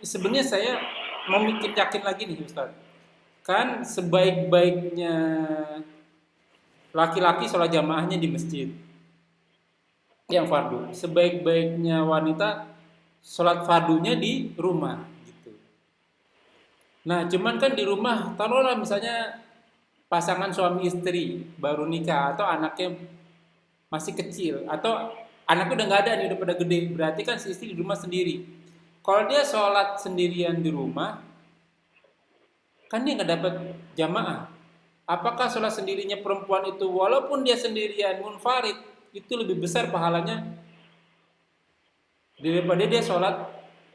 sebenarnya saya mau mikir yakin lagi nih Ustaz. Kan sebaik-baiknya laki-laki sholat jamaahnya di masjid yang fardu. Sebaik-baiknya wanita sholat fardunya di rumah gitu. Nah, cuman kan di rumah taruhlah misalnya pasangan suami istri baru nikah atau anaknya masih kecil atau anaknya udah nggak ada nih udah pada gede, berarti kan si istri di rumah sendiri. Kalau dia sholat sendirian di rumah, kan dia nggak dapat jamaah. Apakah sholat sendirinya perempuan itu walaupun dia sendirian munfarid itu lebih besar pahalanya daripada dia sholat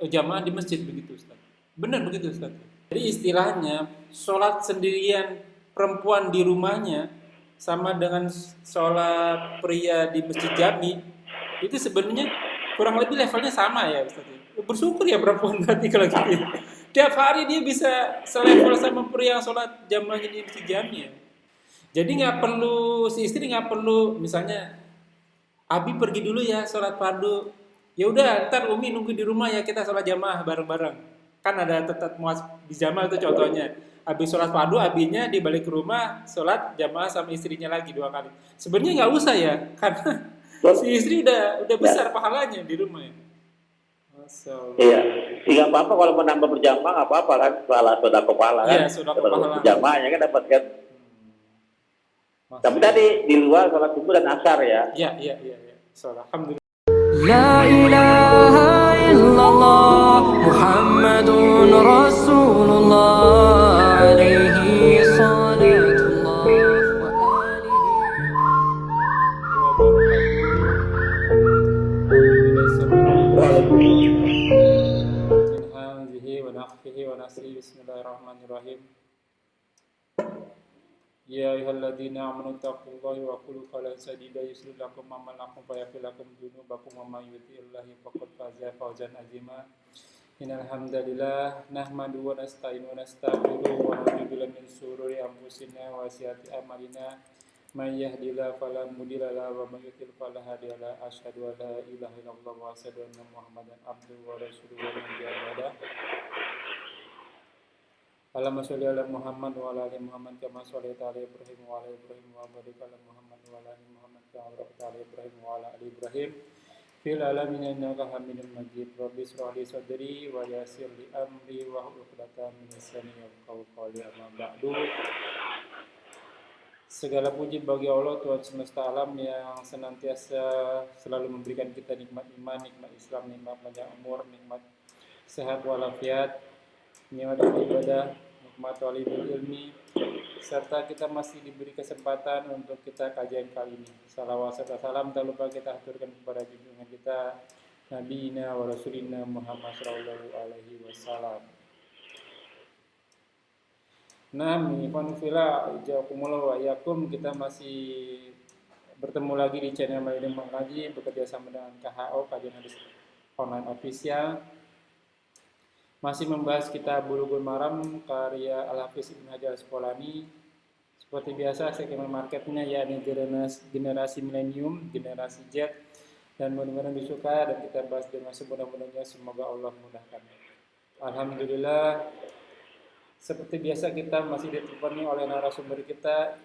jamaah di masjid begitu Ustaz? Benar begitu Ustaz? Jadi istilahnya sholat sendirian perempuan di rumahnya sama dengan sholat pria di masjid jami itu sebenarnya kurang lebih levelnya sama ya Ustaz. Bersyukur ya perempuan berarti kalau gitu. Tiap hari dia bisa selevel sama pria yang sholat jamaahnya di masjid jami ya. Jadi nggak perlu si istri nggak perlu misalnya Abi pergi dulu ya sholat fardu. Ya udah, ntar Umi nunggu di rumah ya kita sholat jamaah bareng-bareng. Kan ada tetap muas di jamaah itu contohnya. Habis sholat fardu, abinya di balik rumah sholat jamaah sama istrinya lagi 2 kali. Sebenarnya nggak usah ya, karena si istri udah besar pahalanya di rumah ya. Masya Allah. Iya, nggak apa-apa kalau menambah berjamaah nggak apa-apa kan, pahala sudah kepala kan, Iya, sudah kepala. berjamaahnya kan dapat kan. Tapi tadi di luar sholat subuh dan asar ya. Iya. Alhamdulillah. La ilaha illallah Muhammadun Rasulullah alaihi salatullah wa alihi. Bismillahirrahmanirrahim. Ya ayyuhalladzina amanu taqullaha wa qulu qawlan sadida yuslih lakum a'malakum wa yaghfir lakum dzunubakum wa may yuti'illaha faqad faza fawzan 'azima. Innal hamdalillah nahmaduhu wa nasta'inuhu wa nastaghfiruhu wa na'udzu billahi min shururi anfusina wa sayyiati a'malina. May yahdihillahu fala mudilla lahu wa may yudlil fala hadiya lahu. Asyhadu an la ilaha illallah wa asyhadu anna Muhammadan abduhu wa rasuluhu wa nabiyyu. Allahumma sholli ala Muhammad wa ala ali Muhammad kama shallaita ala Ibrahim wa ala Ibrahim wa barik ala Muhammad wa ala ali Muhammad kama barakta ala Ibrahim wa ala ali Ibrahim fil alamin innaka Hamidum Majid. Rabbi shrah li sadri wa yassir li amri wa hlul 'uqdatam min lisani yafqahu qawli. Amma ba'du. Segala puji bagi Allah Tuhan semesta alam yang senantiasa selalu memberikan kita nikmat iman, nikmat Islam, nikmat panjang umur, nikmat sehat walafiat, nikmat ibadah, nikmat talibul ilmi, serta kita masih diberi kesempatan untuk kita kajian kali ini. Salawat serta salam tak lupa kita aturkan kepada junjungan kita Nabiina wa Rasulina Muhammad sallallahu alaihi wasallam. Nah, minifila jazakumullah wa iyyakum, kita masih bertemu lagi di channel Maidin Mengaji bekerja sama dengan KHO Kajian Hadis Online Official. Masih membahas kitab Bulughul Maram karya Al-Hafiz Ibnu Hajar Asqalani. Seperti biasa segmen marketnya yakni generasi milenium, generasi Z, dan mudah-mudahan disuka dan kita bahas dengan semudah-mudahnya, semoga Allah mudahkan. Alhamdulillah, seperti biasa kita masih ditemani oleh narasumber kita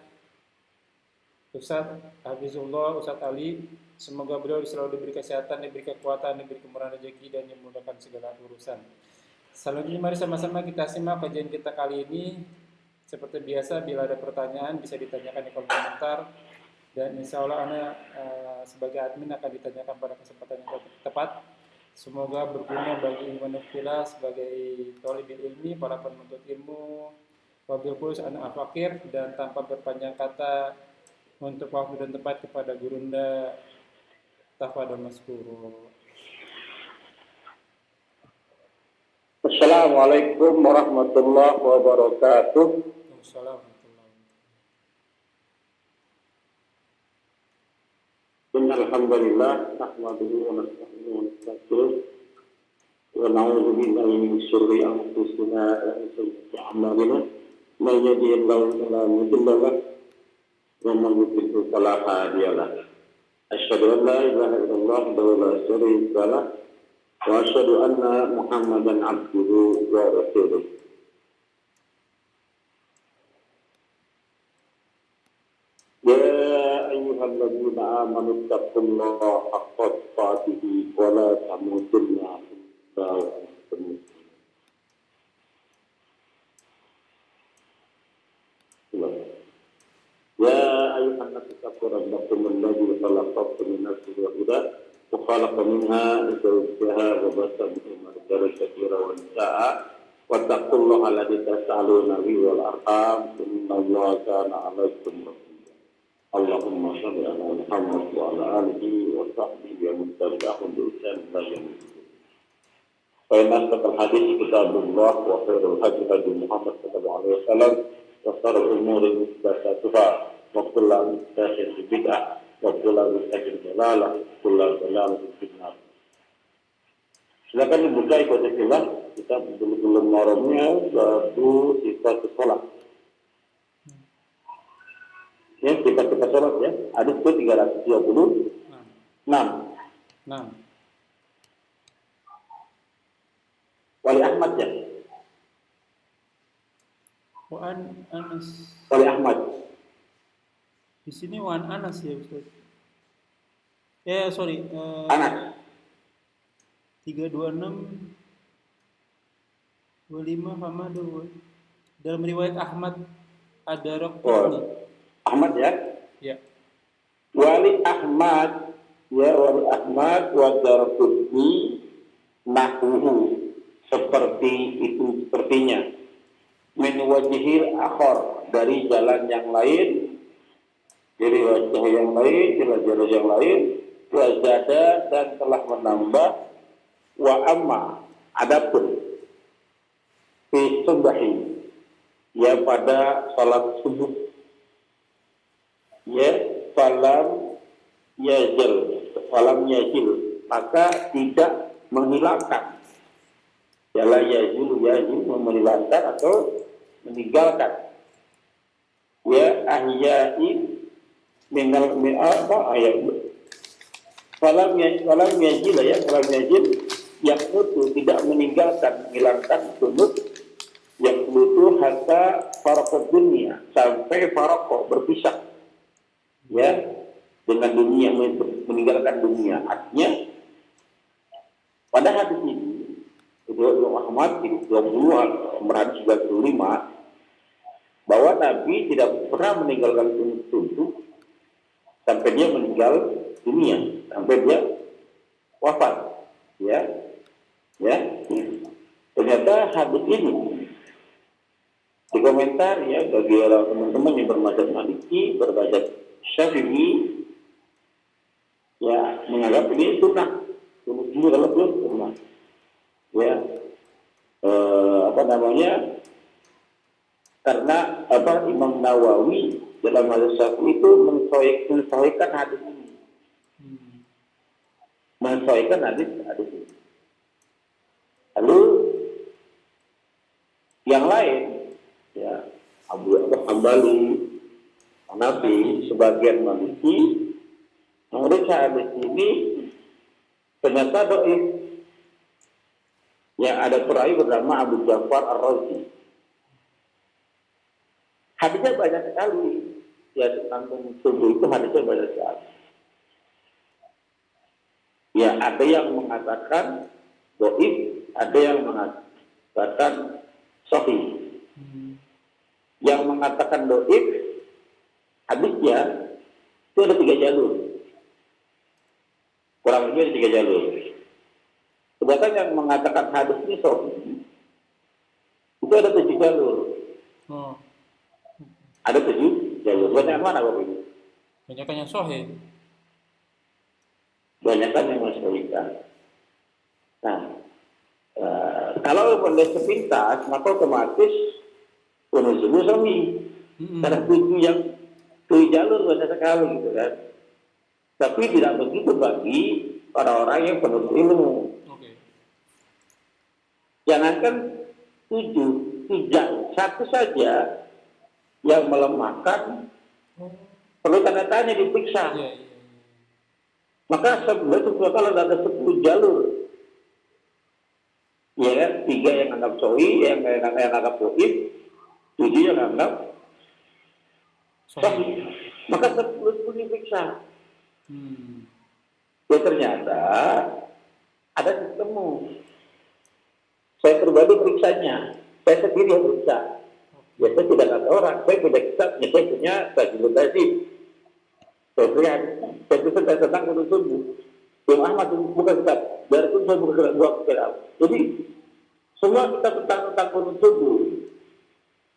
Ustaz Hafizullah, Ustaz Ali. Semoga beliau selalu diberi kesehatan, diberi kekuatan, diberi kemurahan rezeki dan dimudahkan segala urusan. Selanjutnya mari sama-sama kita simak kajian kita kali ini. Seperti biasa, bila ada pertanyaan bisa ditanyakan di kolom komentar, dan insya Allah Ana sebagai admin akan ditanyakan pada kesempatan yang tepat. Semoga berguna bagi iman nafila sebagai thalibul ilmi, para penuntut ilmu, wabil khusus anak al-fakir, dan tanpa berpanjang kata untuk waktu dan tempat kepada Gurunda tafadhol maskuro. Assalamualaikum warahmatullahi wabarakatuh. Alhamdulillah, nahmaduhu wa nasta'inuhu wa nastaghfiruh wa na'udzu billahi min syururi anfusina wa min sayyiati a'malina. May yahdihillahu fala mudilla lahu wa man yudlil fala hadiya lahu. Asyhadu an la ilaha illallah wa la syarika lahu وأشهد أن محمدا عبده ورسوله. يا أيها الذين آمنوا اتقوا الله حق تقاته ولا تموتن إلا وأنتم مسلمون. يا أيها الناس اتقوا ربكم الذي خلقكم من نفس واحدة وخلق منها زوجها وبث منهما رجالا كثيرا ونساء واتقوا الله الذي تسألون به والأرحام إن الله كان عليكم رقيبا. اللهم صل على محمد وعلى آله وصحبه ومن تبعهم بإحسان إلى يوم الدين. فإن أصدق الحديث كتاب الله وخير الهدي هدي محمد صلى الله عليه وسلم وشر الأمور محدثاتها وكل محدثة بدعة وكل بدعة ضلالة وكل ضلالة في النار. Silakan dibuka ikhwatillah, kita belum marahnya bab sifat sholat. Ya, sifat sholat ya. Hadis ke 326. Wali Ahmad ya. Wan Anas. Wali Ahmad. Di sini Wan Anas ya Ustaz. Sorry. Anas. 326 25 sama 2. Dalam riwayat Ahmad ada Raqni. Ahmad ya. Ya. Wali Ahmad ya, Wali Ahmad wa Darqutni nahwuhu, seperti itu sepertinya. Min wajhil akhar, dari jalan yang lain, dari wajah yang lain, dari jalan yang lain, wa zada, dan telah menambah, wa amma, adapun fi subahi, ya pada salat subuh, ya falam yazil, maka tidak menghilangkan. Yala yazil menghilangkan atau meninggalkan. Ya ahyai minal mi'aba ayat. Falam yazil yaqutu, tidak meninggalkan, menghilangkan sunut, yaqutu hatta faraqad dunia, sampai faraqah, berpisah ya dengan dunia, meninggalkan dunia. Artinya pada hadis ini Imam Ahmad di 20 95 bahwa Nabi tidak pernah meninggalkan sunut sampai dia meninggal dunia, sampai dia wafat ya. Ternyata hadis ini dikomentar ya bagi orang teman-teman yang bermadzhab Maliki, bermadzhab Syafi'i ya, menganggap ini sunnah. Ini kalau belum sunnah ya, karena Imam Nawawi dalam hadis Syafi'i itu mensahihkan hadis ini, mensahihkan hadis ini. Lalu yang lain ya, Abu Hambali, Hanafi, sebagian Maliki mereka hadis ini ternyata dhaif. Yang ada perawi bernama Abu Ja'far Ar-Razi. Hadisnya banyak sekali. Ya, tentang subuh itu hadisnya banyak sekali. Ya, ada yang mengatakan dhaif, ada yang mengatakan sahih. Yang mengatakan dhaif, hadisnya itu ada 3 jalur. Kurang lebih ada 3 jalur. Sedangkan yang mengatakan hadis ini sahih itu ada 7 jalur. Ada 7 jalur. Banyak mana Bapak Ibu? Banyakan yang sahih. Banyakan yang mensahihkan. Nah, kalau boleh sepintas, maka otomatis penuh sahih. Karena 7 jalur banyak sekali gitu kan. Tapi tidak begitu bagi orang-orang yang penuh ilmu. Jangankan 7, tidak satu saja yang melemahkan perlu tanda tanya, diperiksa. Maka sebenarnya kalau ada 10 jalur Ya kan, 3 yang anggap soi, yang anggap doib, 7 yang anggap sahih. Maka 10 pun diperiksa. Ya ternyata ada ketemu. Saya pribadi periksanya, saya sendiri yang periksa. Ya saya tidak kata orang, saya punya kitabnya, saya punya Tajul Tajib. Saya cerita tentang kunut subuh. Imam Ahmad bukan kitab, biarpun saya bukan kitab. Jadi semua kita tentang kunut subuh,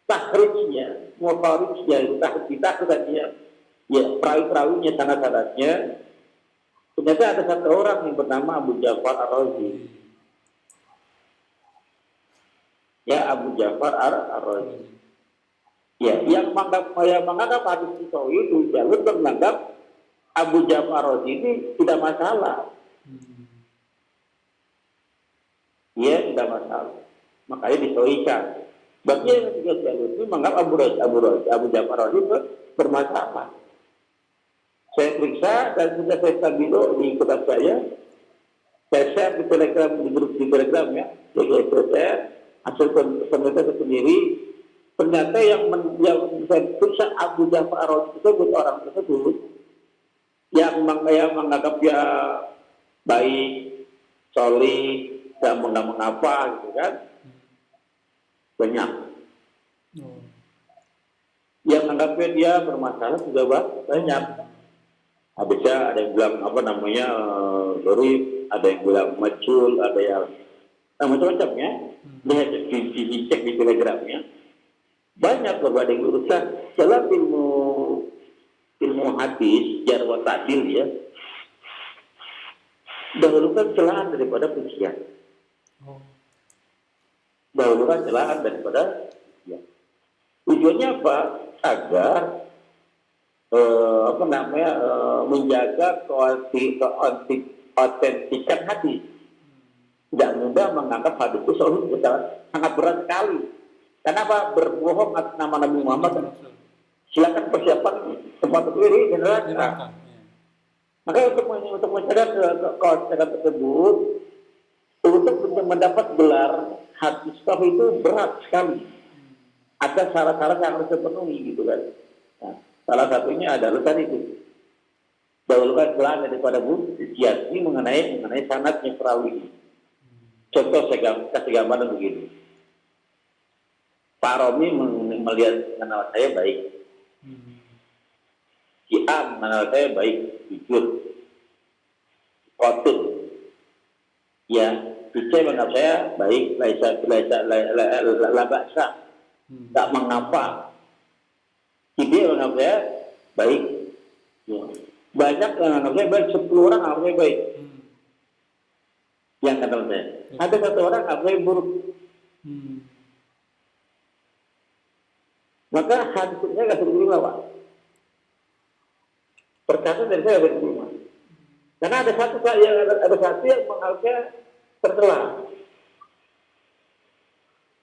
tahrijnya, mufarijnya, tahrijnya, ya perawi-perawinya, sanad-sanadnya. Ternyata ada satu orang yang bernama Abu Ja'far Ar-Razi. Ya, Abu Ja'far Ar-Razi. Ya, yang menganggap hadis itu jalur menganggap Abu Ja'far Ar-Razi ini tidak masalah. Ya, tidak masalah. Makanya disoikan. Bagi yang tiga jalur ini menganggap Abu Ja'far Ar-Razi itu bermasalah. Saya periksa dan sudah saya stabilo di kitab saya share di Telegram, di grup di Telegram ya. Jadi saya hasil penelitian sendiri. Ternyata yang saya periksa Abu Ja'far Ar-Razi tersebut, orang tersebut yang menganggap dia baik, solih, dan mengapa gitu kan, banyak. Yang menganggapnya dia bermasalah juga banyak. Habisnya ada yang bilang ada yang bilang majul, ada yang macam-macam ya. Lihat dicek di Telegramnya. Banyak berbagai urusan dalam ilmu hadis, jar wa ta'dil ya. Dahulukan celahan daripada pujian. Dahulukan celahan daripada pujian. Tujuannya apa? Agar menjaga keautentikan hadis. Tidak mudah menganggap hadis itu sangat berat sekali. Karena apa? Berbohong atas nama Nabi Muhammad. Silakan persiapan tempat berdiri di neraka. Maka untuk mencegah keautentikan tersebut, untuk mendapat gelar hadis sahih itu berat sekali. Ada syarat-syarat yang harus dipenuhi gitu kan. Nah, salah satunya adalah tadi itu. Dahulukan gelar daripada bukti mengenai sanadnya perawi. Contoh saya kasih gambaran begini. Pak Romi mengenal saya baik. Si A mengenal saya baik, jujur, kotor. Ya, si C mengenal saya baik, labaksa, tak mengapa. Si D mengenal saya baik. Ya. Banyak yang mengenal saya baik, 10 orang mengenal saya baik. Yang kenal saya. Ada 1 orang mengenal saya buruk. Maka hadis saya nggak terima, Pak. Perkataan dari saya nggak terima. Karena ada satu yang menganggapnya tercela.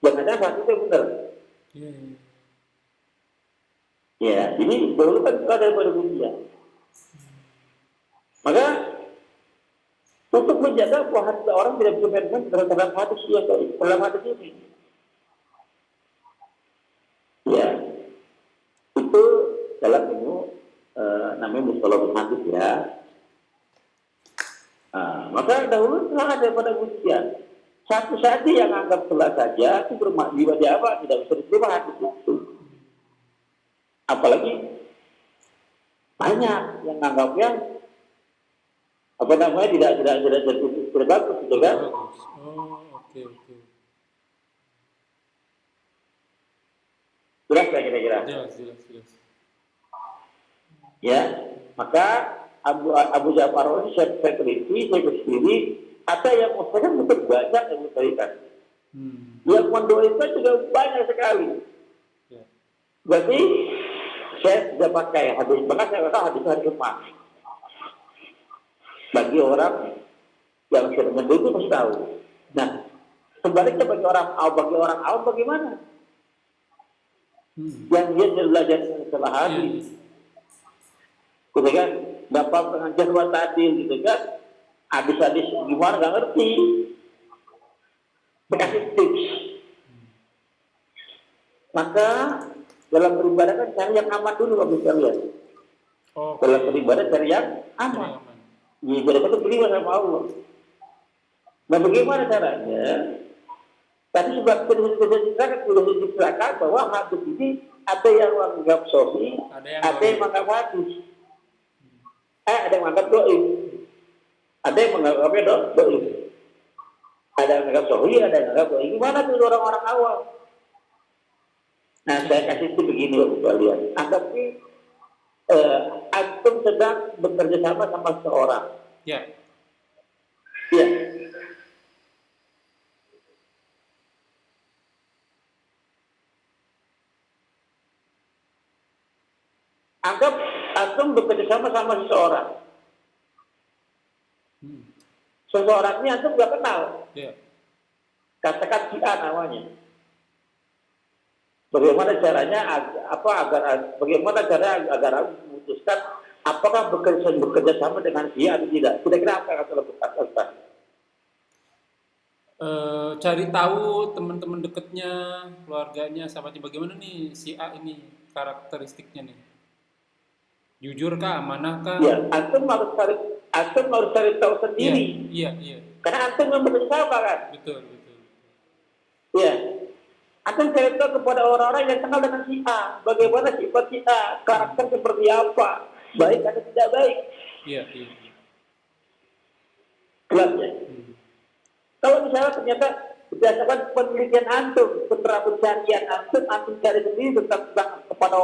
Jangan-jangan satu itu benar. Ya, ini dahulu kan ada daripada dunia. Maka untuk menjaga bahwa hati orang tidak bisa main-main terhadap hadis dalam hadis ini. Ya, itu dalam ilmu namanya mustalahul hadis ya. Maka dahulu telah ada pada ujian. Satu saja yang anggap telah saja itu bermakna apa tidak bisa diterima hadis itu. Apalagi banyak yang anggapnya tidak bagus gitu kan. Oke. Jelas ya kira-kira. Jelas. Ya, maka Abu Ja'far Ar-Razi saya teliti, saya sendiri, ada yang mustahil betul banyak yang mustahilkan. Yang mendoakan juga banyak sekali. Ya. Berarti saya sudah pakai hadis, bahkan saya kata hadis hari emas. Bagi orang yang sudah mendoakan itu mesti tahu. Nah, sebaliknya bagi orang awam bagaimana? Yang dia belajar setelah hadis. Gitu kan, dapat pengajar buat tadi gitu kan, hadis-hadis gimana nggak ngerti. Saya kasih tips. Maka dalam beribadah kan cari yang aman dulu bagi kalian. Dalam beribadah cari yang aman. Ibadah itu beribadah sama Allah. Nah bagaimana caranya? Tadi sebab sudah diceritakan bahwa hadis ini ada yang menganggap sahih, ada yang menganggap hadis. Ada yang menganggap dhaif. Ada yang menganggapnya dhaif. Ada yang menganggap sahih, ada yang menganggap dhaif. Gimana tuh orang-orang awam? Nah, saya kasih itu begini loh kalian. Anggapi antum sedang bekerja sama seseorang. Ya. Ya. Anggap antum bekerja sama seseorang. Seseorang ini antum nggak kenal. Ya. Katakan si A namanya. Bagaimana caranya agar memutuskan apakah bekerja sama dengan dia atau tidak? Kira-kira apa yang akan lakukan? Cari tahu teman-teman dekatnya, keluarganya, sahabatnya, bagaimana nih si A ini karakteristiknya nih. Jujur kah, amanah kah? Ya, antum harus cari tahu sendiri. Iya. Karena antum yang bekerja sama kan. Betul. Iya. Antum cari tahu kepada orang-orang yang kenal dengan si A, bagaimana sifat si A, karakter seperti apa, baik atau tidak baik. Iya. Jelas ya. Kalau misalnya ternyata berdasarkan penelitian antum, pencarian antum cari sendiri tentang kepada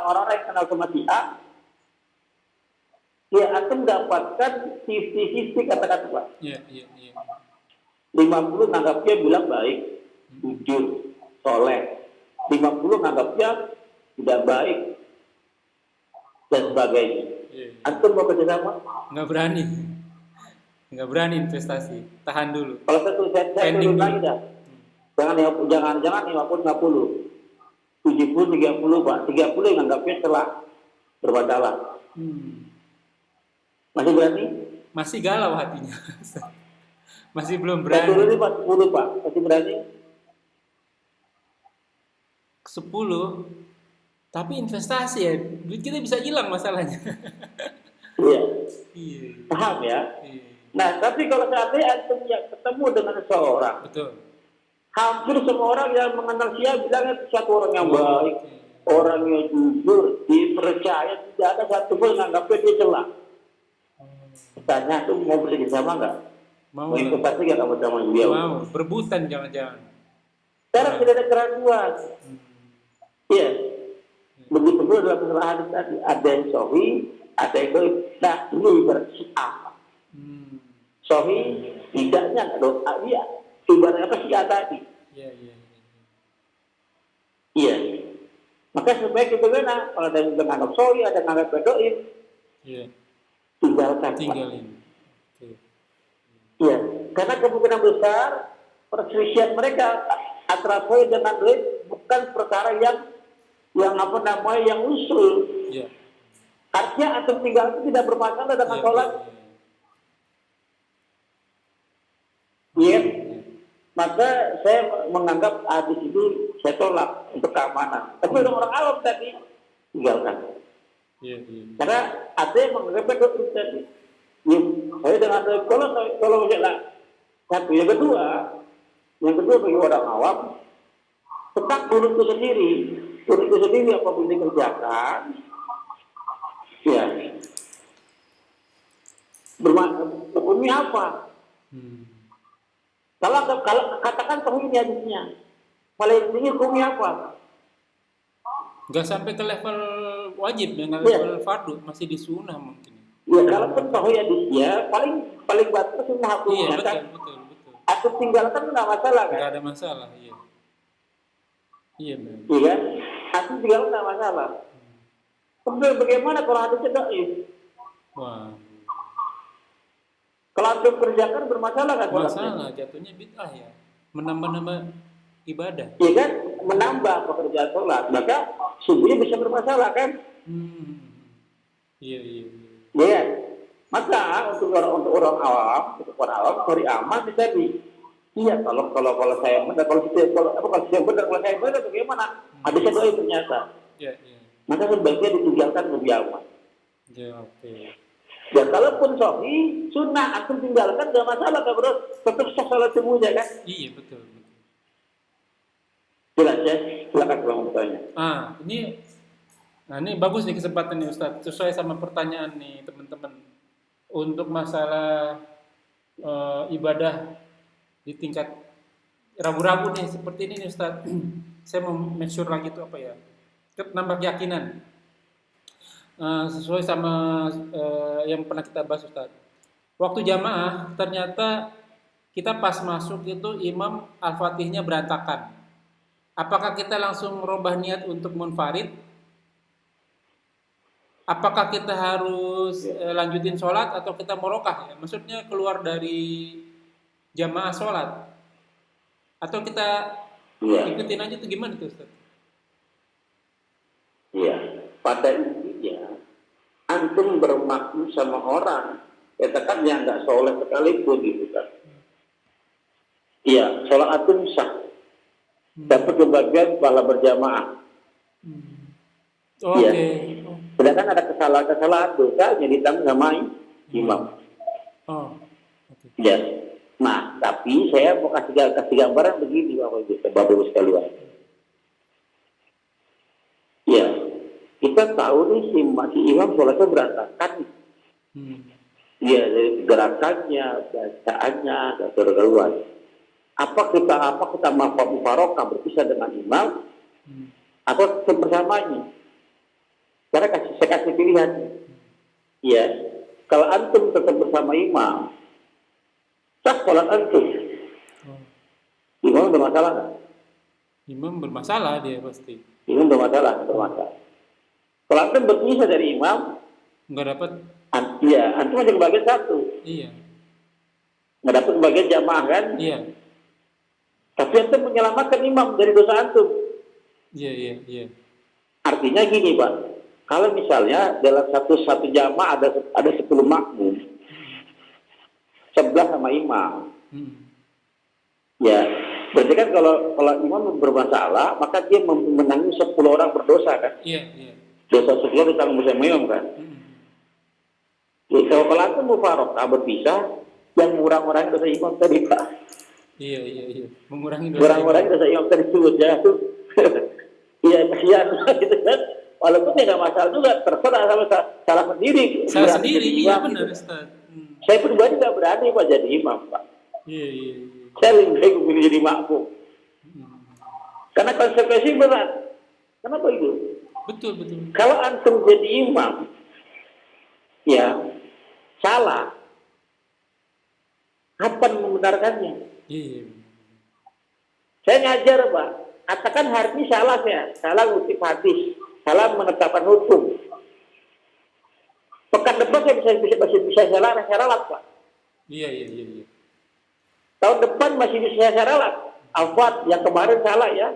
orang-orang yang kenal sama si A, ya antum dapatkan sisi kata-kata Pak. Iya. 50 nanggapnya bilang baik, jujur, soleh. 50 nanggapnya tidak baik dan sebagainya. Iya. Antum mau kerjasama? Nggak berani investasi. Tahan dulu. Kalau saya turun lagi dah. Jangan 50. 70 30 Pak. 30 yang anggapnya telah bermasalah. Masih berani? Masih galau hatinya. Masih belum Saya berani. turun 40 Pak. Masih berani? 10. Tapi investasi ya, duit kita bisa hilang masalahnya. Iya. Iya. Paham ya? Iya. Nah, tapi kalau seandainya antum yang ketemu dengan seseorang, Betul. hampir semua orang yang mengenal dia bilangnya satu orang yang baik, orang yang jujur, dipercaya, tidak ada satu pun yang anggapnya dia celah. Tanya tuh mau bekerja sama nggak? Mau. Investasi nggak kamu sama dia? Mau. Berebutan jangan-jangan. Sekarang tidak ada keraguan. Iya. Begitu pula dalam kesalahan tadi, ada yang sahih, ada yang dhaif. Nah, ini berarti apa? Sahih tidaknya doa dia ibarat apa sih tadi? Iya. Maka sebaik itu benar. Kalau ada yang menganggap sahih, ada yang menganggap dhaif, tinggalin. Iya. Karena kemungkinan besar perselisihan mereka antara sahih dengan dhaif bukan perkara yang usul. Iya. Artinya antum tinggal itu tidak bermasalah dengan sholat. Iya. Maka saya menganggap hadis itu saya tolak untuk keamanan. Tapi orang awam tadi tinggalkan. Iya. Karena ada yang menganggap itu tadi. Ya, saya dengan kalau misalnya satu yang kedua bagi orang awam tentang urut itu sendiri apabila dikerjakan, ya hukumnya apa? Kalau katakan tauhid hadisnya, paling tinggi hukumnya apa? Nggak sampai ke level wajib, ya, level fardu, masih di sunnah mungkin. Ya, kalau pun tauhid hadisnya paling batas sunnah hukumnya. Iya, betul. Atau tinggalkan nggak masalah kan? Nggak ada masalah, iya. Iya, benar. Iya kan? Atau tinggalkan nggak masalah. Kemudian bagaimana kalau hadisnya dhaif? Wah. Kalau antum kerjakan bermasalah nggak? Masalah, jatuhnya bid'ah ya. Menambah-nambah ibadah. Iya kan? Menambah pekerjaan sholat. Maka subuhnya bisa bermasalah kan? Iya. Iya. Maka untuk orang awam, cari aman bisa Iya, kalau saya benar, kalau saya benar bagaimana? Hadisnya doa ternyata. Ya, ya. Maka sebaiknya ditinggalkan lebih aman. Ya, oke. Ya kalaupun sahih, sunnah aku tinggalkan gak masalah, kan bro? Tetap sah salat semuanya kan? Iya, betul, betul. Jelas ya? Silakan kalau mau bertanya. Ini bagus nih kesempatan nih Ustadz, sesuai sama pertanyaan nih teman-teman. Untuk masalah ibadah di tingkat ragu-ragu nih seperti ini nih Ustadz. Saya mau make sure lagi itu apa ya? Nambah keyakinan. Sesuai sama yang pernah kita bahas Ustadz. Waktu jamaah ternyata kita pas masuk itu imam Al-Fatihnya berantakan. Apakah kita langsung merubah niat untuk munfarid? Apakah kita harus lanjutin sholat atau kita merokah ya? Maksudnya keluar dari jamaah sholat? Atau kita ikutin aja tuh gimana tuh Ustaz? Iya, pada intinya antum bermakmum sama orang, katakan yang nggak soleh sekalipun gitu kan. Iya, sholat antum sah. Dapat kebagian pahala berjamaah. Oke. Iya. Sedangkan ada kesalahan dosa yang ditanggung sama imam. Oh. Okay. Ya. Nah, tapi saya mau kasih gambaran begini Bapak Ibu sekalian. Ya, kita tahu nih si imam sholatnya berantakan. Ya, dari gerakannya, bacaannya, dan keruan. Apa kita mufaroqah berpisah dengan imam atau bersamanya? Karena saya kasih pilihan. Ya, kalau antum tetap bersama imam, sah sholat antum. Imam bermasalah nggak? Imam bermasalah dia pasti. Imam bermasalah. Kalau antum berpisah dari imam, nggak dapat. Iya, antum masih kebagian satu. Iya. Nggak dapat bagian jamaah kan? Iya. Tapi antum menyelamatkan imam dari dosa antum. Iya. Artinya gini, Pak. Kalau misalnya dalam satu jamaah ada 10 makmum, 11 sama imam. Ya, berarti kan kalau imam bermasalah, maka dia menanggung 10 orang berdosa kan? Iya. Dosa 10 ditanggung bersama imam kan? Ya, kalau antum mufaroqah berpisah, yang orang-orang dosa imam tadi, Pak. Iya. Mengurangi dosa. Orang-orang dosa imam tadi sebut ya itu. Iya, kasihan gitu kan. Walaupun dia nggak masalah juga, terserah sama salah sendiri. Salah sendiri, iya benar Ustaz. Saya pribadi nggak berani Pak jadi imam Pak. Iya. Saya lebih baik memilih jadi makmum. Karena konsekuensi berat. Kenapa itu? Betul. Kalau antum jadi imam, ya salah. Kapan membenarkannya? Iya. Saya ngajar Pak. Katakan hari ini salah ngutip hadis, salah menetapkan hukum. Pekan depan saya bisa saya ralat Pak. Iya. Tahun depan masih bisa saya ralat. Afwan yang kemarin salah ya,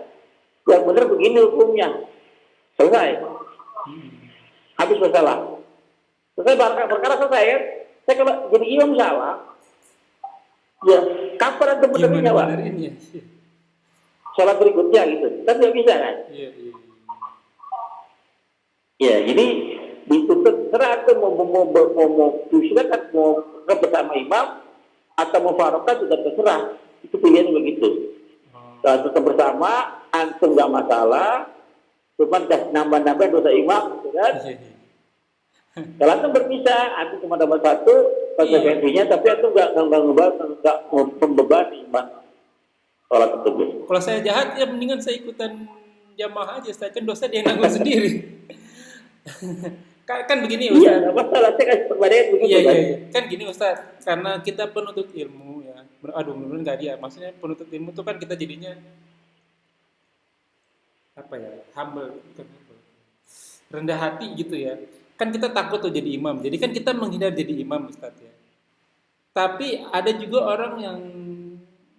yang benar begini hukumnya. Selesai. Habis masalah. Selesai perkara selesai kan? Saya kalau jadi imam salah, ya kapan ada benernya Pak? Sholat berikutnya gitu, kan nggak bisa kan? Iya. Ya, jadi ditutup terserah mau silakan mau bersama imam atau mau farokat juga terserah, itu pilihan begitu. Kalau tetap bersama, antum nggak masalah, cuman nambah dosa imam, gitu kan? Kalau antum berpisah, antum cuma dapat satu konsekuensinya, tapi antum nggak membebani imam. Kalau saya jahat ya mendingan saya ikutan jamaah aja, saya kan dosa dia nanggung sendiri. kan begini Ustaz. Iya, masalah saya kasih perbandingan begitu kan. Iya. Kan gini Ustaz, karena kita penuntut ilmu ya. Benar enggak dia. Maksudnya penuntut ilmu itu kan kita jadinya apa ya? Humble, bukan humble. Rendah hati gitu ya. Kan kita takut tuh jadi imam. Jadi kan kita menghindar jadi imam Ustaz ya. Tapi ada juga orang yang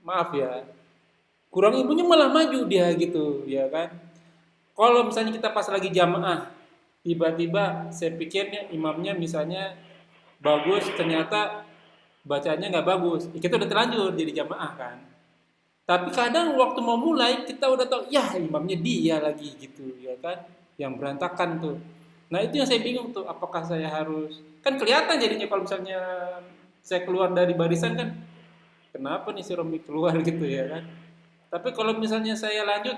maaf ya, kurang ilmunya malah maju dia gitu, ya kan? Kalau misalnya kita pas lagi jamaah, tiba-tiba saya pikirnya imamnya misalnya bagus, ternyata bacanya nggak bagus, kita udah terlanjur jadi jamaah kan? Tapi kadang waktu mau mulai kita udah tahu, ya imamnya dia lagi gitu, ya kan? Yang berantakan tuh. Nah itu yang saya bingung tuh, apakah saya harus, kan kelihatan jadinya kalau misalnya saya keluar dari barisan kan, kenapa nih si Romi keluar gitu ya kan? Tapi kalau misalnya saya lanjut,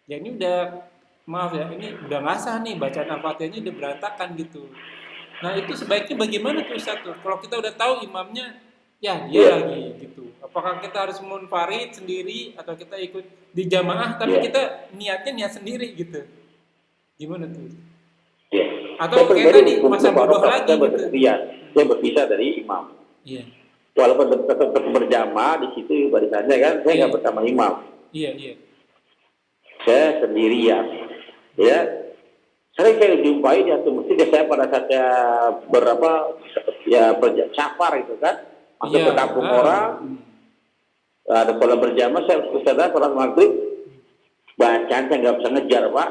ya ini udah, maaf ya, ini udah ngasah nih, bacaan Al-Fatihahnya udah berantakan gitu. Nah itu sebaiknya bagaimana tuh Ustaz tuh? Kalau kita udah tahu imamnya, ya dia Iya, lagi gitu. Apakah kita harus munfarid sendiri atau kita ikut di jamaah tapi iya, kita niatnya niat sendiri gitu? Gimana tuh? iya. Saya Atau kayak pribadi tadi masa bodoh mufarokat, lagi gitu? saya berpisah dari imam. Iya, Walaupun tetap berjamaah di situ barisannya kan, saya iya, nggak bersama imam. iya, iya, Saya sendirian. Ya, sering saya dijumpai di satu masjid ya, saya pada saat saya berapa ya safar itu kan, masuk iya. ke kampung orang, ada sholat berjamaah, saya kesadaran sholat maghrib, bacaan saya nggak bisa ngejar pak,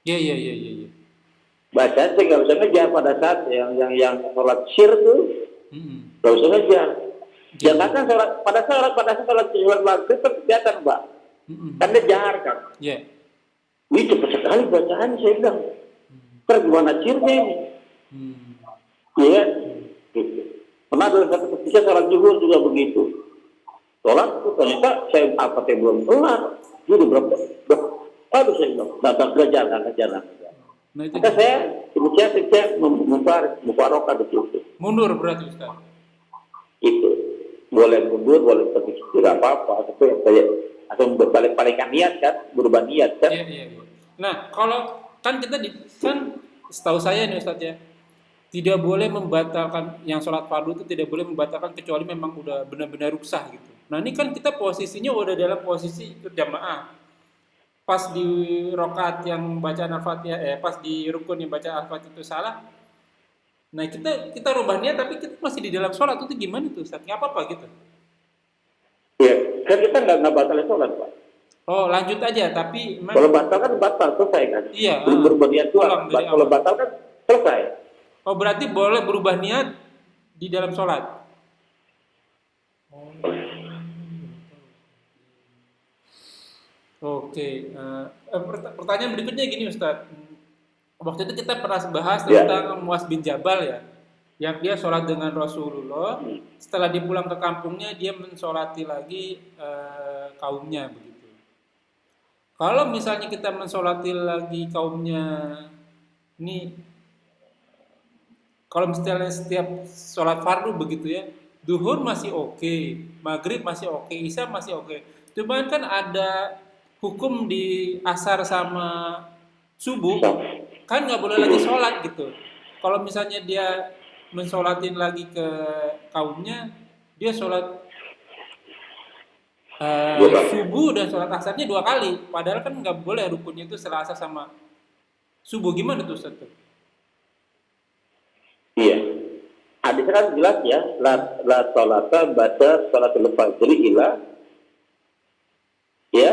Iya, iya, iya, iya, iya. bacaan saya nggak bisa ngejar pada saat yang sholat syir tuh Mm-mm. nggak bisa ngejar. Iya. Jangan kan sholat maghrib kan kelihatan pak, Mm-mm. kan dia jahar kan, Iya. ini cepat sekali bacaan saya bilang, terus gimana syirnya ini? Hmm. Iya, gitu. Pernah dalam satu ketika sholat zuhur juga begitu. Sholat itu ternyata saya apa saya belum kelar. Jadi berapa? Aduh saya bilang, nggak kejar. Nah itu Maka saya mufarokat di situ. mundur berarti Ustaz. Itu boleh mundur, boleh pergi tidak apa-apa. Tapi saya langsung balik-balikan niat kan, berubah niat kan. Iya, iya, iya. Nah, kalau kan kita kan setahu saya nih Ustaz ya, tidak boleh membatalkan yang sholat fardu itu tidak boleh membatalkan kecuali memang udah benar-benar ruksah gitu. Nah, ini kan kita posisinya udah dalam posisi ikut jamaah. Pas di rokaat yang bacaan Al-Fatihah, pas di rukun yang baca Al-Fatihah itu salah. Nah, kita rubah niat tapi kita masih di dalam sholat itu gimana tuh Ustaz? Nggak apa-apa gitu. Iya, kan kita nggak batal sholat pak. Oh, lanjut aja tapi memang Kalau batal kan batal selesai kan. iya, Berubah niat pulang sholat. dari Kalau awal. batal kan selesai. Oh, berarti boleh berubah niat di dalam sholat. Oke, pertanyaan berikutnya gini Ustadz. Waktu itu kita pernah bahas Ya. tentang Muaz bin Jabal ya, yang dia sholat dengan Rasulullah. Setelah dipulang ke kampungnya, dia mensolati lagi kaumnya begitu. Kalau misalnya kita mensolati lagi kaumnya, ini kalau misalnya setiap sholat fardu begitu ya, duhur masih oke, maghrib masih oke, isya masih oke. Cuman kan ada hukum di asar sama subuh, kan nggak boleh lagi sholat gitu. Kalau misalnya dia mensolatin lagi ke kaumnya, dia sholat subuh dan sholat asarnya 2 kali. Padahal kan nggak boleh rukunnya itu setelah asar sama subuh. Gimana tuh Ustaz? Iya. Hadisnya kan jelas ya, la sholata baca sholatul fajri ila ya.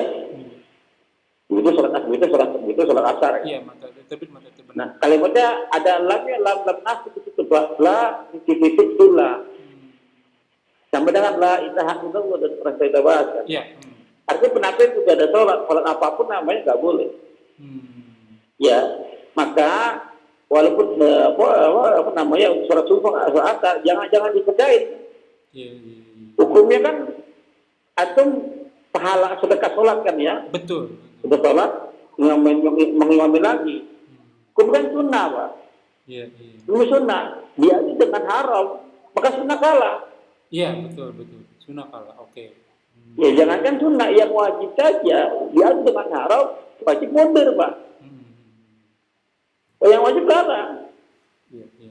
Itu sholat asar. Iya, mata terbit mata terbit. Nah, kalimatnya ada lamnya lam nafsu itu la titik itulah. Sampai dengan la ilaha illallah dan pernah kita bahas kan. Iya. Artinya penafsir juga ada sholat apapun namanya nggak boleh. Ya, maka walaupun apa namanya sholat subuh atau asar jangan dikerjain. Iya. Hukumnya kan antum pahala sedekah sholat kan ya. Betul. Sudah sholat mengimami lagi. Kemudian sunnah pak. Iya. Ini sunnah. Dia itu dengan haram maka sunnah kalah. Iya, betul. Sunnah kalah. Oke. Ya jangankan sunnah yang wajib saja dia dengan haram wajib mundur pak. Yang wajib kalah. Iya.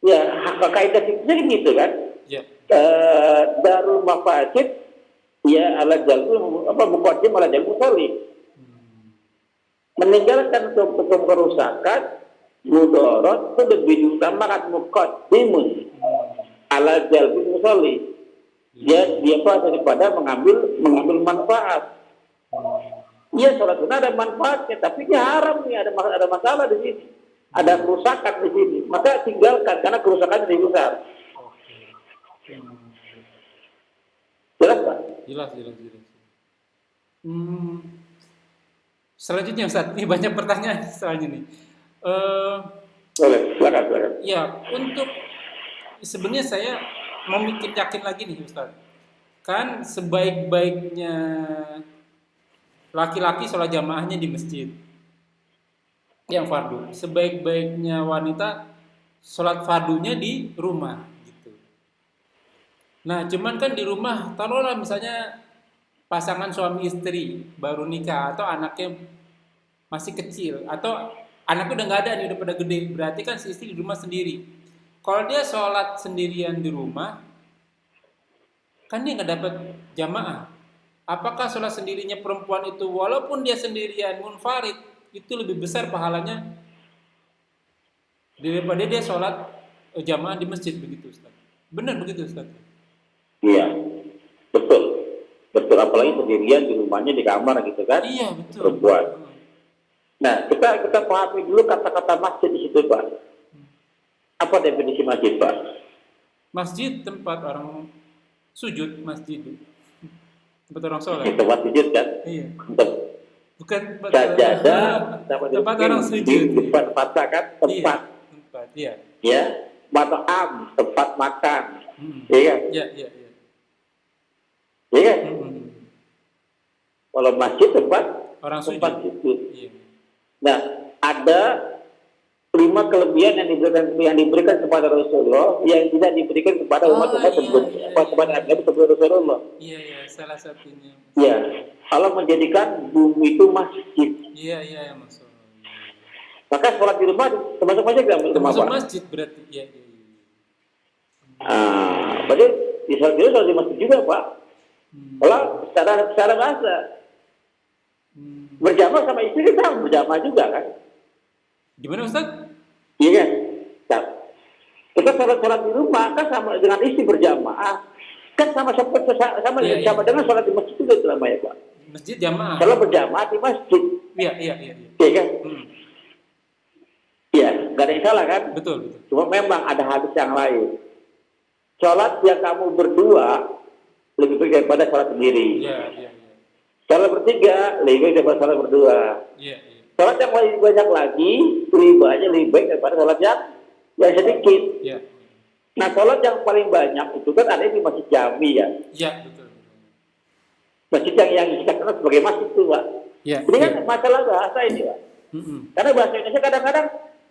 Ya kaidah fikihnya gitu kan. Iya. Darul mafasid ya ala jalbu muqaddim ala jalbu salih. Meninggalkan hukum kerusakan mudarat itu lebih diutamakan muqaddimun ala jalbu salih. Dia daripada mengambil manfaat. Iya sholat sunnah ada manfaatnya, tapi dia haram nih, ada masalah di sini, ada kerusakan di sini, maka tinggalkan karena kerusakan lebih besar. Oke. Jelas pak? Jelas. Hmm, selanjutnya Ustaz, ini banyak pertanyaan soalnya nih. Eh, Boleh, silakan. ya, untuk sebenarnya saya mau mikir yakin lagi nih Ustaz. Kan sebaik-baiknya laki-laki sholat jamaahnya di masjid yang fardu. Sebaik-baiknya wanita sholat fardunya di rumah gitu. Nah, cuman kan di rumah, taruhlah misalnya pasangan suami istri baru nikah atau anaknya masih kecil atau anaknya udah nggak ada nih udah pada gede, berarti kan si istri di rumah sendiri. Kalau dia sholat sendirian di rumah, kan dia nggak dapat jamaah. Apakah sholat sendirinya perempuan itu walaupun dia sendirian munfarid itu lebih besar pahalanya daripada dia sholat jamaah di masjid begitu Ustaz? Benar begitu Ustaz? Iya, betul. Betul, apalagi sendirian di rumahnya di kamar gitu kan, Iya betul. perempuan. Nah, kita pahami dulu kata-kata masjid di situ, Pak. Apa definisi masjid, Pak? Masjid tempat orang sujud, masjid tempat orang sholat. Di tempat sujud kan? Iya. Untuk Bukan tempat sajadah, tempat orang di sujud. depan mata kan tempat. Iya, tempat. Iya. Ya, mat'am, tempat makan. Hmm. Iya kan? Iya, iya, iya. Iya kan? Hmm. Kalau masjid tempat Orang tempat sujud. sujud. Iya. Nah, ada 5 kelebihan yang diberikan kepada Rasulullah yang tidak diberikan kepada umat-umat kepada Nabi sebelum Rasulullah. Iya, iya, salah satunya. Ya, Allah menjadikan bumi itu masjid. Iya, iya, ya masuk. Maka sholat di rumah termasuk masjid nggak? Termasuk masjid berarti. Iya, iya, iya. Berarti di sholat di masjid juga, Pak. Hmm. Kalau secara bahasa berjamaah sama istri kita berjamaah juga kan? Gimana Ustaz? Iya kan? Nah, kita sholat di rumah kan sama dengan istri berjamaah kan sama Iya. dengan sholat di masjid juga itu namanya, Pak. Masjid jamaah. Kalau berjamaah di masjid, Iya, iya, iya, iya. iya kan? Hmm. Iya, nggak ada yang salah kan? Betul, betul. Cuma memang ada hadis yang lain. Sholat yang kamu berdua lebih baik daripada sholat sendiri. Iya, iya, iya. Sholat bertiga lebih baik daripada sholat berdua. Iya, iya. Sholat yang lebih banyak lagi, ribanya lebih baik daripada sholat yang sedikit. Iya. Nah, sholat yang paling banyak itu kan ada di masjid jami ya. Iya, betul. Masjid yang kita kenal sebagai masjid itu, Pak. Iya. Ini kan masalah bahasa ini, Pak. Mm-mm. Karena bahasa Indonesia kadang-kadang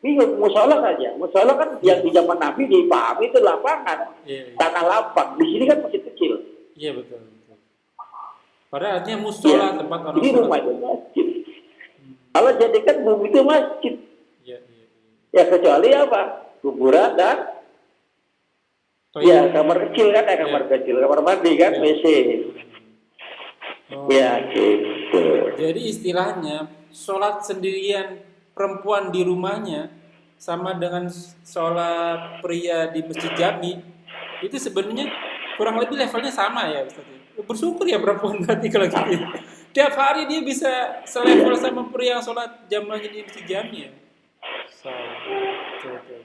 bingung, musola saja. Musola kan yang di zaman Nabi dipahami itu lapangan, Iya, iya. tanah lapang. Di sini kan masjid kecil. Iya, betul, betul. Padahal artinya musola Iya. tempat orang Ini rumah itu masjid. Allah jadikan bumi itu masjid. Iya, iya, iya. Ya kecuali apa? Kuburan dan ya kamar kecil kan, kamar kecil, kamar mandi kan, Iya. WC. Oh. Ya gitu. Jadi istilahnya sholat sendirian perempuan di rumahnya sama dengan sholat pria di masjid jami itu sebenarnya kurang lebih levelnya sama ya Ustaz. Bersyukur ya perempuan berarti kalau gitu. Tiap hari dia bisa selevel sama pria yang sholat jamaahnya di masjid jami ya. Oke.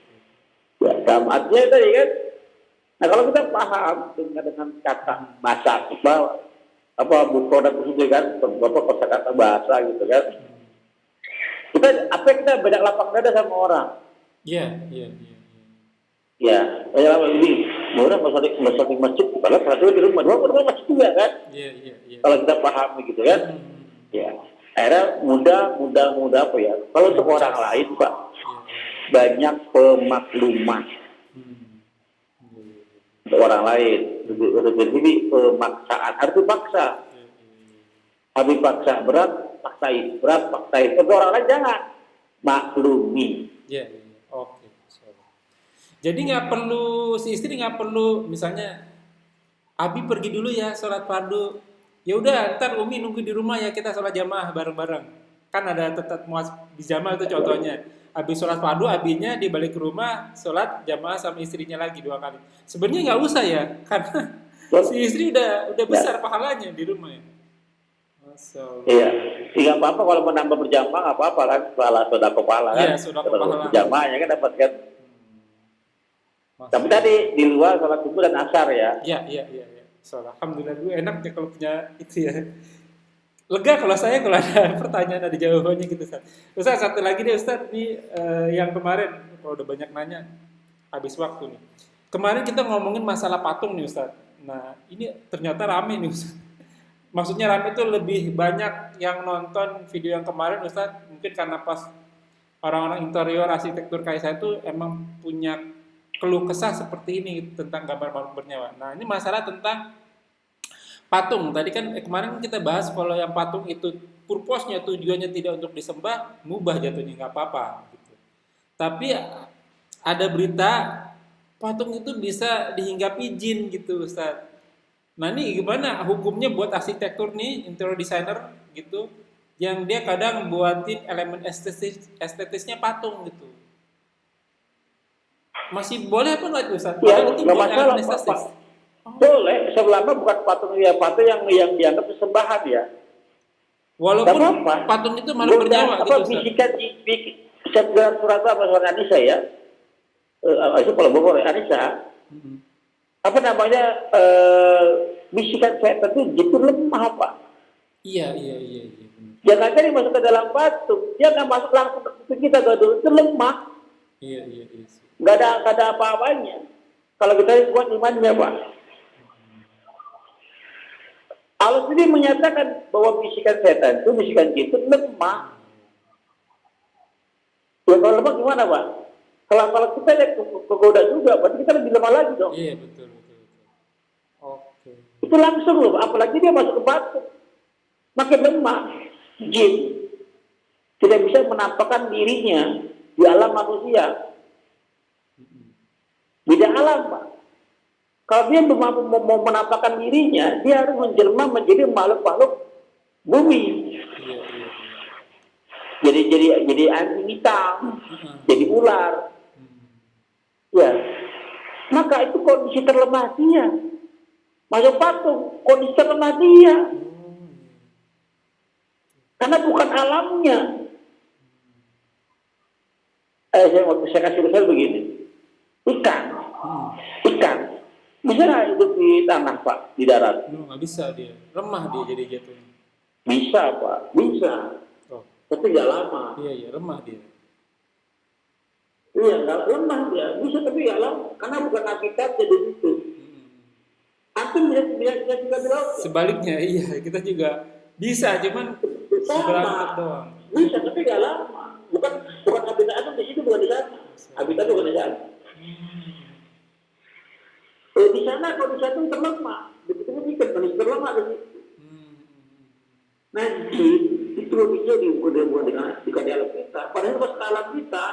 Ya, artinya tadi kan. Nah kalau kita paham dengan kata bahasa apa buku itu kan, beberapa kosakata bahasa gitu kan. Kita beda lapang dada sama orang. Iya. Ya, kayak ini, orang masuk masjid, kalau satu di rumah, dua masjid juga kan. Iya. Kalau kita paham gitu kan. Ya, akhirnya mudah apa ya? Kalau untuk orang lain Pak, banyak pemakluman. Untuk orang lain, jadi pemaksaan harus dipaksa. Habis paksa berat, paksain. Untuk orang lain jangan maklumi. Iya. Oke. Jadi nggak perlu si istri nggak perlu misalnya Abi pergi dulu ya sholat fardu. Ya udah, ntar Umi nunggu di rumah ya kita sholat jamaah bareng-bareng. Kan ada tetap muas di jamaah itu contohnya. Habis sholat fardu, abinya dia balik ke rumah sholat jamaah sama istrinya lagi 2 kali. Sebenarnya nggak usah ya, karena si istri udah besar pahalanya di rumah ya. Iya, tidak apa-apa kalau menambah berjamaah nggak apa-apa kan, sudah kepala kan. Iya, sudah kepala. Berjamaahnya kan dapat kan. Tapi tadi di luar sholat subuh dan asar ya. Iya. So, alhamdulillah gue enak ya kalau punya itu ya. lega kalau saya kalau ada pertanyaan ada jawabannya gitu Ustaz. Ustaz satu lagi nih Ustaz nih yang kemarin kalau udah banyak nanya habis waktu nih. Kemarin kita ngomongin masalah patung nih Ustaz. Nah ini ternyata rame nih Ustaz. Maksudnya rame itu lebih banyak yang nonton video yang kemarin Ustaz. Mungkin karena pas orang-orang interior arsitektur kayak saya itu emang punya keluh kesah seperti ini tentang gambar makhluk bernyawa. Nah ini masalah tentang patung. Tadi kan kemarin kita bahas kalau yang patung itu purpose-nya tujuannya tidak untuk disembah, mubah jatuhnya nggak apa-apa. Gitu. Tapi ada berita patung itu bisa dihinggapi jin gitu Ustaz. Nah ini gimana hukumnya buat arsitektur nih, interior designer gitu, yang dia kadang buatin elemen estetisnya patung gitu. Masih boleh apa nggak tuh Ustaz? Ya, Padahal itu nggak buat masalah, elemen estetis. Pak. Boleh, selama bukan patung yang dianggap sesembahan ya. Walaupun Nggak apa-apa. patung itu makhluk bernyawa gitu Ustaz. Bisikan saya bilang surat apa soal Anissa ya. Itu kalau Bogor Anissa. Apa namanya bisikan setan itu lemah Pak. Iya. Jangan jadi masuk ke dalam patung. Dia nggak masuk langsung ke kita itu lemah. Iya. Nggak ada apa-apanya. Kalau kita kuat imannya Pak. Allah sendiri menyatakan bahwa bisikan setan itu, bisikan jin itu lemah. Ya kalau lemah gimana Pak? Kalau kita lihat kegoda juga, berarti kita lebih lemah lagi dong. Iya betul. Oke. Itu langsung loh, apalagi dia masuk ke batu, makin lemah. Jin tidak bisa menampakkan dirinya di alam manusia. Beda alam Pak. Kalau dia mau menampakkan dirinya, dia harus menjelma menjadi makhluk-makhluk bumi. Iya. Jadi anjing hitam, jadi ular. Ya, maka itu kondisi terlemah dia. Masuk patung, kondisi terlemah dia. Karena bukan alamnya. Saya kasih misal begini. Ikan. Bisa nggak hidup di tanah Pak, di darat? Nggak bisa dia, lemah dia jadi jatuhnya. Bisa Pak, bisa. Oh. Tapi nggak lama. Iya, lemah dia. Iya, nggak lemah dia. Bisa tapi nggak lama, karena bukan habitatnya di situ. Antum bisa juga di laut. Sebaliknya, iya kita juga bisa, cuman seberangkat doang. Bisa tapi nggak lama. Bukan habitat antum di situ, bukan di sana. Habitat bukan di sana. Di sana kalau di sana terlemah, begitu ikan kalau terlemah di situ. Nanti itu bisa dibuat dengan di alam kita. Padahal pas ke alam kita,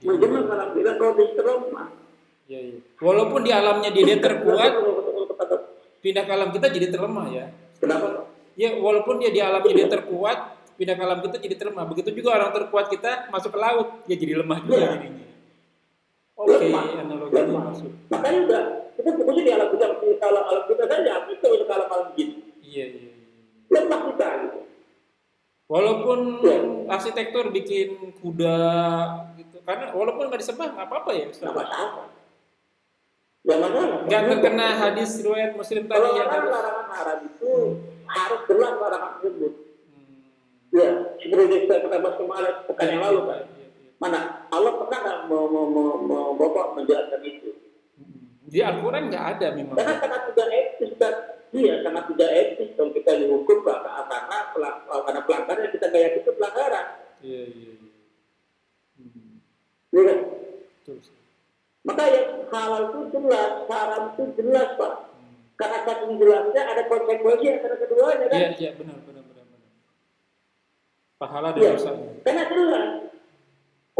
menjelma ke alam kita kalau di terlemah. Iya. Walaupun di alamnya dia terkuat, pindah ke alam kita jadi terlemah ya. Kenapa? Ya walaupun dia di alamnya dia terkuat, pindah ke alam kita jadi terlemah. Begitu juga orang terkuat kita masuk ke laut, dia jadi lemah juga jadinya. Oke, analoginya masuk. Makanya udah kita fokusnya di alam kita saja, kita udah ke alam jin. Iya. Lemah kita gitu. Walaupun arsitektur bikin kuda gitu, karena walaupun nggak disembah nggak apa-apa ya Ustaz. Nggak masalah. Nggak masalah. Nggak terkena hadis riwayat Muslim tadi Kalau yang harus. larangan haram itu harus jelas larangan tersebut. Ya, seperti kita bahas kemarin pekan yang lalu kan. Mana Allah pernah nggak mau bapak menjelaskan itu? Di Al-Quran nggak ada memang. Karena tidak etis kan. Iya, karena tidak etis kalau kita dihukum karena pelanggaran kita kayak itu pelanggaran. Iya. Iya kan? Betul. Maka yang halal itu jelas, haram itu jelas Pak. Karena saking jelasnya ada konsekuensi antara keduanya kan? Iya, benar. Pahala dan Iya, dosanya. karena jelas.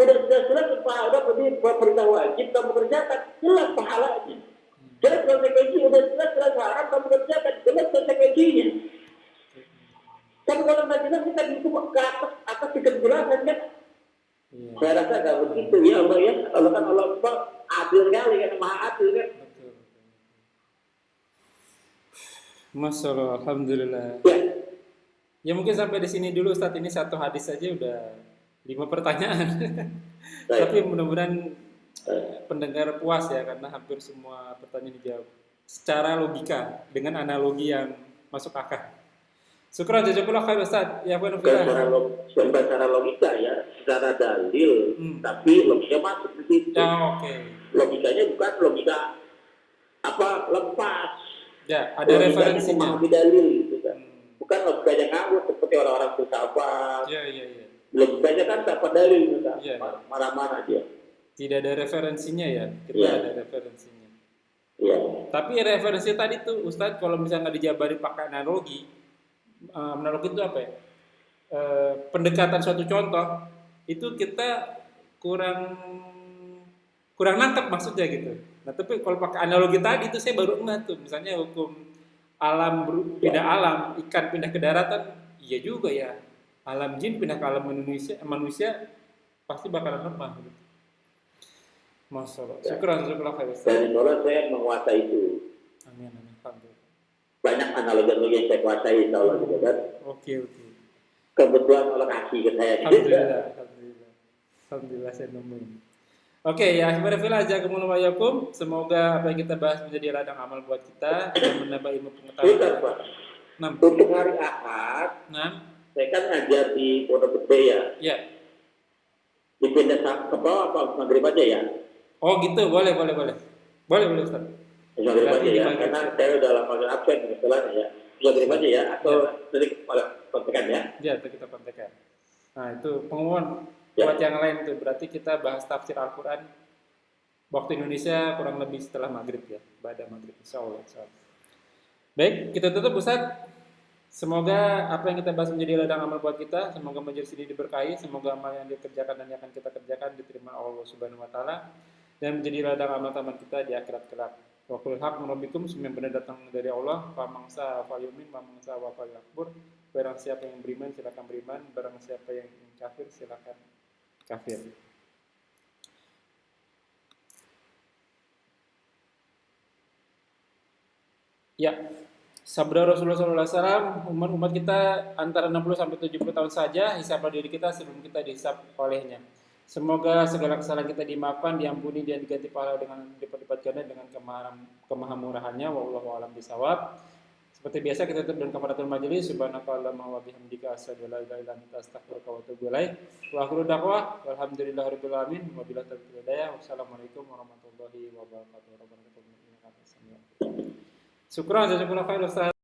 Udah jelas pahala perintah wajib kamu kerjakan, jelas pahalanya. Jelas konsekuensi, udah jelas haram kamu kerjakan, jelas konsekuensinya. Tapi kalau nggak jelas kita dihukum ke atas kejelasan kan? Iya. Saya rasa nggak begitu ya Allah ya. Allah kan Allah adil kali kan, maha adil kan. Betul. Masya Allah, alhamdulillah. Ya. Ya mungkin sampai di sini dulu Ustadz, ini satu hadis saja udah 5 pertanyaan. Tapi mudah-mudahan pendengar puas ya, karena hampir semua pertanyaan dijawab secara logika dengan analogi yang masuk akal. Syukran jazakallahu khair Ustaz. Ya Ikhwan Bukan fillah. secara logika ya, secara dalil, tapi logika masuk di situ. Ya, oke. Logikanya bukan logika lepas. Ya, ada Logikanya referensinya. memahami dalil gitu kan. Bukan logikanya ngawur seperti orang-orang filsafat. Iya. Logikanya kan dapat dalil gitu. Iya. Marah-marah dia. Tidak ada referensinya ya. Kita Iya. ada referensinya. Iya. Tapi referensi tadi tuh Ustadz kalau misalnya nggak dijabari pakai analogi itu apa ya? Pendekatan suatu contoh itu kita kurang nangkep maksudnya gitu. Nah tapi kalau pakai analogi tadi itu saya baru ngeh tuh, misalnya hukum alam pindah alam, ikan pindah ke daratan, iya juga ya. Alam jin pindah ke alam manusia pasti bakalan lemah gitu. Masya Allah. Syukur khair Ustaz. Dan insya Allah saya menguasai itu. Amin. Alhamdulillah. Banyak analogi yang saya kuasai insya Allah juga kan. Oke. Kebetulan Allah kasih ke saya. Alhamdulillah saya nemuin. Oke ya, bismillah jazakumullahu wa iyyakum. Semoga apa yang kita bahas menjadi ladang amal buat kita dan menambah ilmu pengetahuan. Pak. 6. Untuk hari Ahad, 6. saya kan ngajar di Pondok Gede ya. Ya. Dipindah ke bawah apa maghrib aja ya? Oh gitu, boleh Ustaz. Maghrib aja ya, Maghrib. karena saya udah lama gak absen kebetulan ya. Maghrib aja ya, atau nanti kontekan ya? Ya, itu kita kontekan. Nah itu pengumuman Ya. buat yang lain tuh, berarti kita bahas tafsir Al-Quran waktu Indonesia kurang lebih setelah maghrib ya, pada maghrib insyaallah. Baik, kita tutup Ustaz. Semoga apa yang kita bahas menjadi ladang amal buat kita, semoga majelis ini diberkahi, semoga amal yang dikerjakan dan yang akan kita kerjakan diterima Allah Subhanahu wa taala dan menjadi ladang amal taman kita di akhirat kelak. Wa qul haq min rabbikum, semua yang benar datang dari Allah, fa mangsa fal yumin, fa mangsa wa fal yakfur. Barang siapa yang beriman silakan beriman, barang siapa yang kafir silakan kafir. Ya, sabda Rasulullah SAW, umat kita antara 60 sampai 70 tahun saja hisab diri kita sebelum kita dihisab olehnya. Semoga segala kesalahan kita dimaafkan, diampuni dan diganti pahala dengan lipat-lipat ganda dengan kemahamurahannya. Wallahu a'lam bishawab. Seperti biasa kita tutup dengan kafaratul majelis. Subhanakallahumma wa bihamdika asyhadu an la ilaha illa anta astaghfiruka wa atubu ilaik. Wa akhiru da'wah walhamdulillahirabbil alamin. Wabillahi taufiq hidayah. Wassalamualaikum warahmatullahi wabarakatuh. Syukran jazakallahu khairan Ustaz.